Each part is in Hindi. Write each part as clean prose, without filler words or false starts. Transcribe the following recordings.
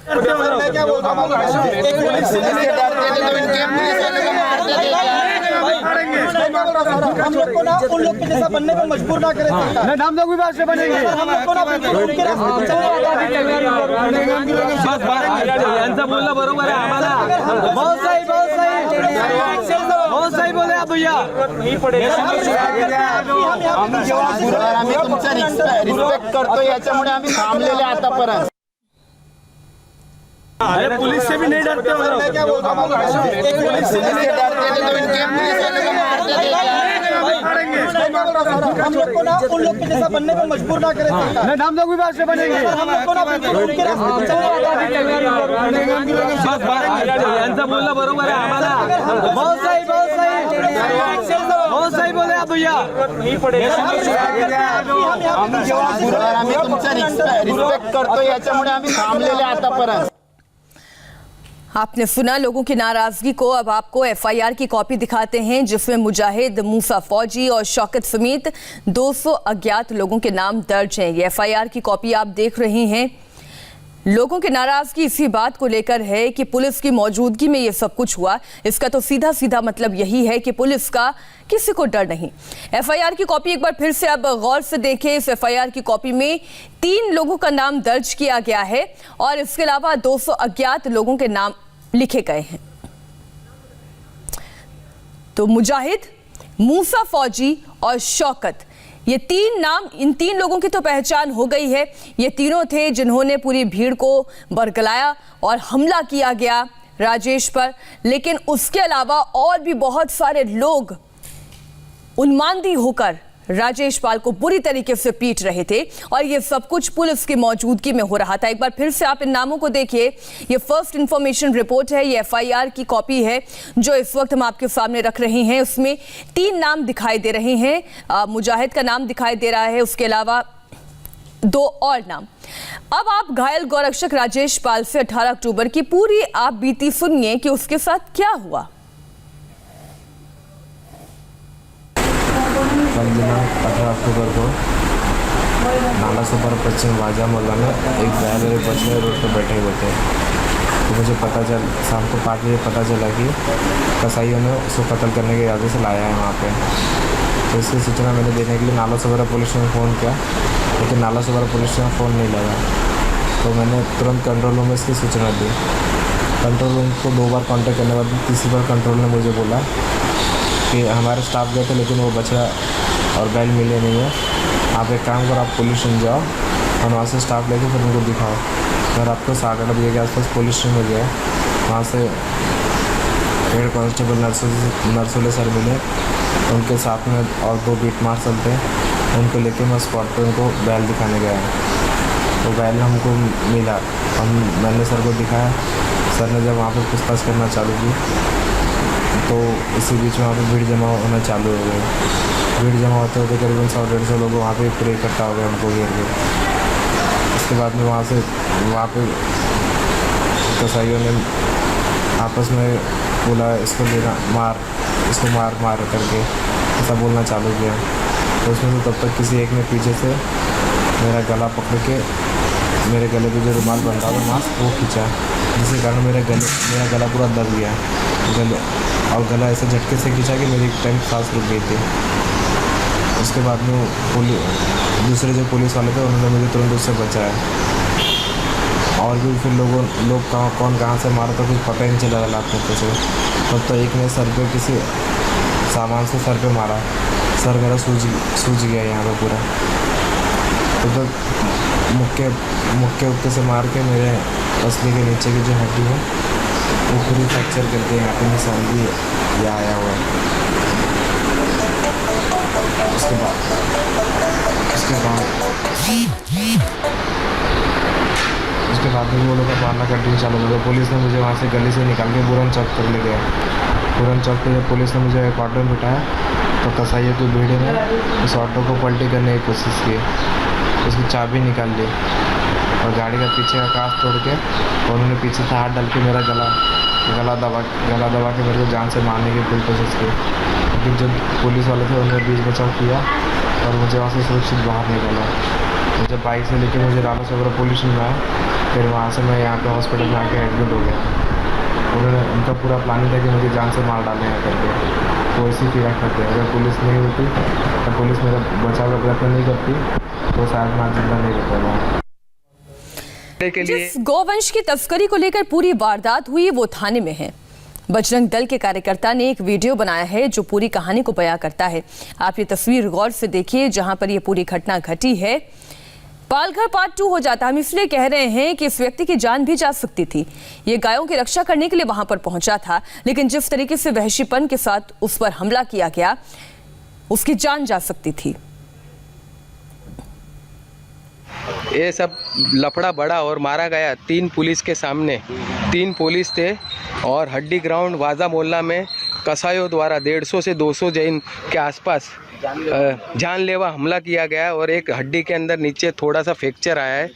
हम लोग को ना उन लोग के जैसा बनने पर मजबूर ना करें। नहीं, हम लोग भी बात से बनेंगे। हम लोग को ना बोलना बरोबर है हमारा। बहुत सही बोले आप भैया। आम्ही तुमचा रिस्पेक्ट करतो, याच्यामुळे आम्ही थांबलेले आतापर्यंत। अरे पुलिस से भी नहीं डरते हो। पुलिस से डरते तो इनके पुलिस वाले को मार देंगे। हम लोग को ना उन लोग के जैसा बनने पर मजबूर ना करें। नहीं, हम लोग भी बात से बनेंगे। हम लोग को ना बोलना बरोबर है हमारा। बहुत सही बोले आप भैया। आम्ही तुमचा रिस्पेक्ट करतो, याच्यामुळे आम्ही थांबलेले आतापर्यंत। आपने सुना लोगों की नाराजगी को। अब आपको FIR की कॉपी दिखाते हैं जिसमें मुजाहिद, मूसा फौजी और शौकत समेत 200 अज्ञात लोगों के नाम दर्ज हैं। ये FIR की कॉपी आप देख रहे हैं। लोगों की नाराजगी इसी बात को लेकर है कि पुलिस की मौजूदगी में ये सब कुछ हुआ। इसका तो सीधा सीधा मतलब यही है कि पुलिस का किसी को डर नहीं। FIR की कॉपी एक बार फिर से अब गौर से देखें। इस FIR की कॉपी में 3 लोगों का नाम दर्ज किया गया है और इसके अलावा 200 अज्ञात लोगों के नाम लिखे गए हैं। तो मुजाहिद, मूसा फौजी और शौकत, ये 3 नाम, इन 3 लोगों की तो पहचान हो गई है। ये तीनों थे जिन्होंने पूरी भीड़ को बरगलाया और हमला किया गया राजेश पर। लेकिन उसके अलावा और भी बहुत सारे लोग उन्मादी होकर राजेश पाल को बुरी तरीके से पीट रहे थे और ये सब कुछ पुलिस की मौजूदगी में हो रहा था। एक बार फिर से आप इन नामों को देखिए। ये फर्स्ट इंफॉर्मेशन रिपोर्ट है, ये FIR की कॉपी है जो इस वक्त हम आपके सामने रख रहे हैं। उसमें 3 नाम दिखाई दे रहे हैं। मुजाहिद का नाम दिखाई दे रहा है, उसके अलावा 2 और नाम। अब आप घायल गौरक्षक राजेश पाल से 18 अक्टूबर की पूरी आप बीती सुनिए कि उसके साथ क्या हुआ। कल दिनांक 18 अक्टूबर को नाला सोपारा पश्चिम बाजामौला में एक घायल मेरे बस में रोड पर बैठे हुए थे। तो मुझे शाम को 5 बजे पता चला कि कसाईयों ने उसको कत्ल करने के इरादे से लाया है वहाँ पे। तो इसकी सूचना मैंने देने के लिए नाला सोपारा पुलिस में फ़ोन किया, लेकिन नाला सोपारा पुलिस में फ़ोन नहीं लगा। तो मैंने तुरंत कंट्रोल रूम में इसकी सूचना दी। कंट्रोल रूम को 2 बार कॉन्टैक्ट करने के बाद तीसरी बार कंट्रोल ने मुझे बोला कि हमारे स्टाफ गए थे लेकिन वो बचा और बैल मिले नहीं है। आप एक काम करो, आप पुलिस स्टेशन जाओ और वहाँ से स्टाफ लेके फिर उनको दिखाओ। फिर आपको 7-8 बजे के आसपास पुलिस स्टेशन में गए। वहाँ से हेड कांस्टेबल नरसोले सर मिले, उनके साथ में और 2 बीट मार्शल थे। उनको लेके मैं स्पॉट पे उनको बैल दिखाने गया। तो बैल हमको मिला, मैंने सर को दिखाया। सर ने जब वहाँ पर पूछताछ करना चालू की तो इसी बीच में वहाँ पे भीड़ जमा होना चालू हो गई। भीड़ जमा होते होते करीबन 100-150 लोग वहाँ पे पूरे इकट्ठा हो गए हमको घेर के। उसके बाद में वहाँ पे कसाईयों ने आपस में बोला इसको लेना इसको मार करके ऐसा बोलना चालू किया। तो उसमें से तब तक किसी एक ने पीछे से मेरा गला पकड़ के मेरे गले पे जो रुमाल बंधा था मास्क वो खींचा, जिसके कारण मेरा गला पूरा दब गया और गला ऐसे झटके से खींचा कि मेरी टाइम सांस रुक गई थी। उसके बाद में दूसरे जो पुलिस वाले थे उन्होंने मुझे तुरंत उससे बचाया। और भी फिर लोग कौन कहाँ से मारा था कुछ पता ही नहीं चला रात में से। तब तो एक ने सर पे किसी सामान से सर पे मारा, सर मेरा सूज गया यहाँ पे पूरा। तो मुक्के उत्ते से मार के मेरे पसली के नीचे की जो हड्डी है वो पूरी फ्रैक्चर करके यहाँ पे निशान भी यहाँ आया हुआ है। उसके बाद में वो लोग का मारना कंटिन्यू चालू हो गया। पुलिस ने मुझे वहाँ से गली से निकाल के बुरन चौक पर ले गया। बुरन चौक पर जब पुलिस ने मुझे एक ऑटो में बिठाया तो कसाईयों की भीड़ ने उस ऑटो को पलटी करने की कोशिश की, उसकी चाबी निकाल ली और गाड़ी का पीछे का कांच तोड़ के उन्होंने पीछे से हाथ डाल के मेरा गला दबा के मेरे को जान से मारने की पूरी कोशिश की। लेकिन जब पुलिस वाले थे उन्होंने बीच बचाव किया और मुझे वहाँ से सुरक्षित बाहर निकाला। मुझे बाइक से लेके मुझे राला सोगरा पुलिस में आया, फिर वहाँ से मैं यहाँ पे हॉस्पिटल में आके एडमिट हो गया। उनका पूरा प्लानिंग था कि मुझे जान से मार डालें यहाँ करके, वो इसी फिर करते। अगर पुलिस नहीं होती तो पुलिस मेरा बचाव का प्रयत्न नहीं करती तो शायद मैं जिंदा नहीं रहता वहाँ। जिस गौवंश की तस्करी को लेकर पूरी वारदात हुई वो थाने में है। बजरंग दल के कार्यकर्ता ने एक वीडियो बनाया है जो पूरी कहानी को बयां करता है। आप ये तस्वीर गौर से देखिए जहां पर ये पूरी घटना घटी है। पालघर पार्ट 2 हो जाता। हम इसलिए कह रहे हैं कि इस व्यक्ति की जान भी जा सकती थी। ये गायों की रक्षा करने के लिए वहां पर पहुंचा था, लेकिन जिस तरीके से वहशीपन के साथ उस पर हमला किया गया, उसकी जान जा सकती थी। ये सब लफड़ा बड़ा और मारा गया 3 पुलिस के सामने। 3 पुलिस थे और हड्डी ग्राउंड वाजा मोहल्ला में कसाईयों द्वारा 150 से 200 जैन के आसपास जानलेवा हमला किया गया और एक हड्डी के अंदर नीचे थोड़ा सा फ्रैक्चर आया है।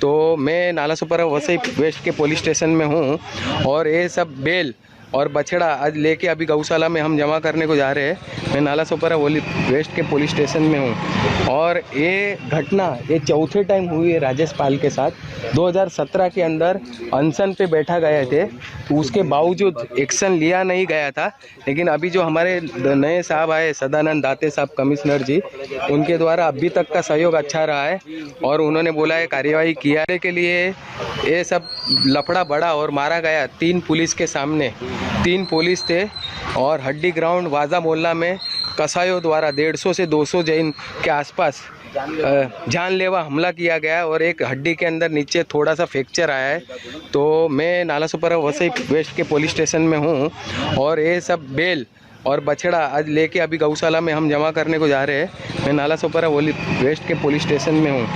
तो मैं नालासोपारा वसई वेस्ट के पुलिस स्टेशन में हूँ और ये सब बेल और बछड़ा आज लेके अभी गौशाला में हम जमा करने को जा रहे हैं। मैं नालासोपारा वेस्ट के पुलिस स्टेशन में हूँ और ये घटना ये चौथे टाइम हुई है राजेश पाल के साथ। 2017 के अंदर अनशन पे बैठा गए थे तो उसके बावजूद एक्शन लिया नहीं गया था, लेकिन अभी जो हमारे नए साहब आए सदानंद दाते साहब कमिश्नर जी, उनके द्वारा अभी तक का सहयोग अच्छा रहा है और उन्होंने बोला है कार्यवाही किया के लिए। ये सब लफड़ा बड़ा और मारा गया 3 पुलिस के सामने। 3 पुलिस थे और हड्डी ग्राउंड वाजा मोहल्ला में कसाईयों द्वारा 150 से 200 जैन के आसपास जानलेवा हमला किया गया और एक हड्डी के अंदर नीचे थोड़ा सा फ्रैक्चर आया है। तो मैं नालासोपारा वसई वेस्ट के पुलिस स्टेशन में हूँ और ये सब बेल और बछड़ा आज लेके अभी गौशाला में हम जमा करने को जा रहे हैं। मैं नालासोपारा वेस्ट के पुलिस स्टेशन में हूँ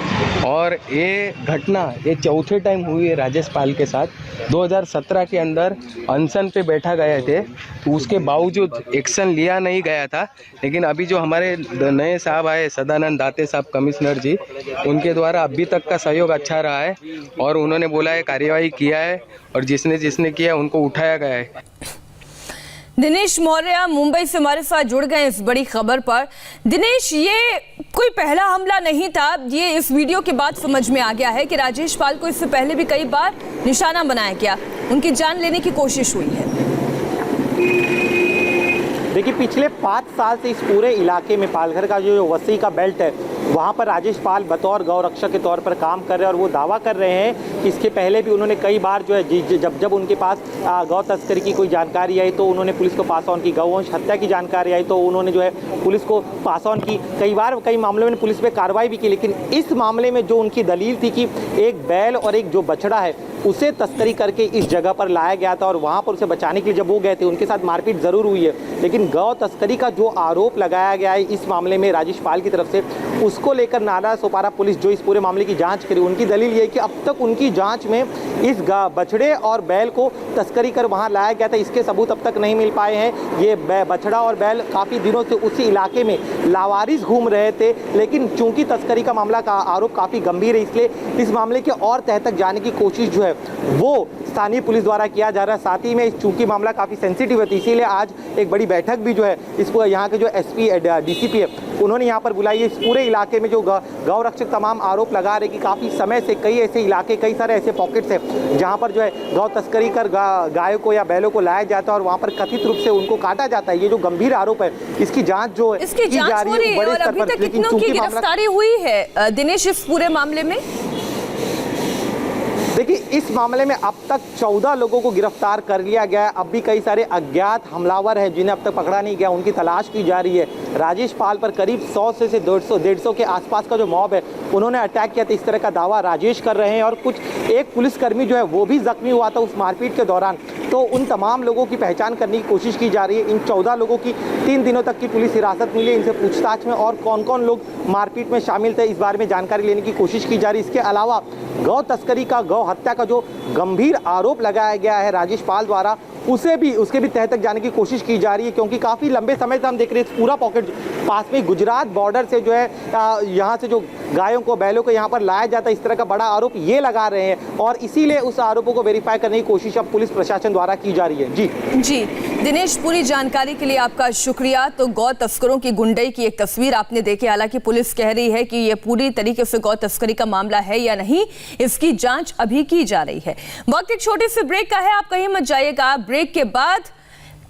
और ये घटना ये चौथे टाइम हुई है राजेश पाल के साथ। 2017 के अंदर अनशन पे बैठा गए थे तो उसके बावजूद एक्शन लिया नहीं गया था, लेकिन अभी जो हमारे नए साहब आए सदानंद दाते साहब कमिश्नर जी, उनके द्वारा अभी तक का सहयोग अच्छा रहा है और उन्होंने बोला है कार्यवाही किया है और जिसने किया उनको उठाया गया है। दिनेश मौर्य मुंबई से हमारे साथ जुड़ गए इस बड़ी खबर पर। दिनेश, ये कोई पहला हमला नहीं था, ये इस वीडियो के बाद समझ में आ गया है कि राजेश पाल को इससे पहले भी कई बार निशाना बनाया गया, उनकी जान लेने की कोशिश हुई है। देखिए, पिछले 5 साल से इस पूरे इलाके में पालघर का जो वसई का बेल्ट है वहाँ पर राजेश पाल बतौर गौ रक्षक के तौर पर काम कर रहे हैं और वो दावा कर रहे हैं कि इसके पहले भी उन्होंने कई बार जो है जब उनके पास गौ तस्करी की कोई जानकारी आई तो उन्होंने पुलिस को पास ऑन की, गौवंश हत्या की जानकारी आई तो उन्होंने जो है पुलिस को पास ऑन की। कई मामलों में पुलिस पे कार्रवाई भी की, लेकिन इस मामले में जो उनकी दलील थी कि एक बैल और एक जो बछड़ा है उसे तस्करी करके इस जगह पर लाया गया था और वहाँ पर उसे बचाने के लिए जब वो गए थे उनके साथ मारपीट ज़रूर हुई है, लेकिन गौ तस्करी का जो आरोप लगाया गया है इस मामले में राजेश पाल की तरफ से, उसको लेकर नालासोपारा पुलिस जो इस पूरे मामले की जांच करी, उनकी दलील ये है कि अब तक उनकी जांच में इस बछड़े और बैल को तस्करी कर वहाँ लाया गया था, इसके सबूत अब तक नहीं मिल पाए हैं। ये बछड़ा और बैल काफ़ी दिनों से उसी इलाके में लावारिस घूम रहे थे, लेकिन चूंकि तस्करी का मामला का आरोप काफ़ी गंभीर है इसलिए इस मामले के और तह तक जाने की कोशिश जो है वो स्थानीय पुलिस द्वारा किया जा रहा है। साथ ही में चूंकि मामला काफ़ी सेंसिटिव है तो इसीलिए आज एक बड़ी बैठक भी जो है इस यहाँ के जो एसपी डीसीपी है उन्होंने यहाँ पर बुलाई है। इस पूरे इलाके इलाके में जो गौ रक्षक तमाम आरोप लगा रहे कि काफ़ी समय से कई ऐसे इलाके, कई सारे ऐसे पॉकेट्स हैं जहाँ पर जो है गौ तस्करी कर गायों को या बैलों को लाया जाता है और वहाँ पर कथित रूप से उनको काटा जाता है। ये जो गंभीर आरोप है, इसकी जांच जो है इसकी जांच हो रही है और अभी तक कितनों की गिरफ्तारी हुई है दिनेश इस पूरे मामले में? देखिए, इस मामले में अब तक 14 लोगों को गिरफ्तार कर लिया गया है। अब भी कई सारे अज्ञात हमलावर हैं जिन्हें अब तक पकड़ा नहीं गया, उनकी तलाश की जा रही है। राजेश पाल पर करीब 100 से 150 के आसपास का जो मॉब है उन्होंने अटैक किया था, इस तरह का दावा राजेश कर रहे हैं। और कुछ एक पुलिसकर्मी जो है वो भी जख्मी हुआ था उस मारपीट के दौरान। तो उन तमाम लोगों की पहचान करने की कोशिश की जा रही है। इन 14 लोगों की 3 दिनों तक की पुलिस हिरासत मिली। इनसे पूछताछ में और कौन कौन लोग मारपीट में शामिल थे इस बारे में जानकारी लेने की कोशिश की जा रही है। इसके अलावा गौ तस्करी का, गौ हत्या का जो गंभीर आरोप लगाया गया है राजेश पाल द्वारा, उसके भी तह तक जाने की कोशिश की जा रही है। क्योंकि काफ़ी लंबे समय से हम देख रहे हैं पूरा पॉकेट पास में गुजरात बॉर्डर से जो है यहाँ से जो गायों को, बैलों को यहाँ पर लाया जाता है, इस तरह का बड़ा आरोप ये लगा रहे हैं और इसीलिए उस आरोपों को वेरीफाई करने की कोशिश अब पुलिस प्रशासन द्वारा की जा रही है। जी दिनेश, पूरी जानकारी के लिए आपका शुक्रिया। तो गौ तस्करों की गुंडई की एक तस्वीर आपने देखी। हालांकि पुलिस कह रही है कि ये पूरी तरीके से गौ तस्करी का मामला है या नहीं, इसकी जांच अभी की जा रही है। वक्त एक छोटे से ब्रेक का है, आप कहीं मत जाइएगा। ब्रेक के बाद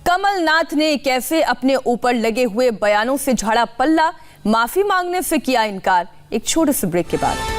कमलनाथ ने कैसे अपने ऊपर लगे हुए बयानों से झाड़ा पल्ला, माफी मांगने से किया इनकार। एक छोटे से ब्रेक के बाद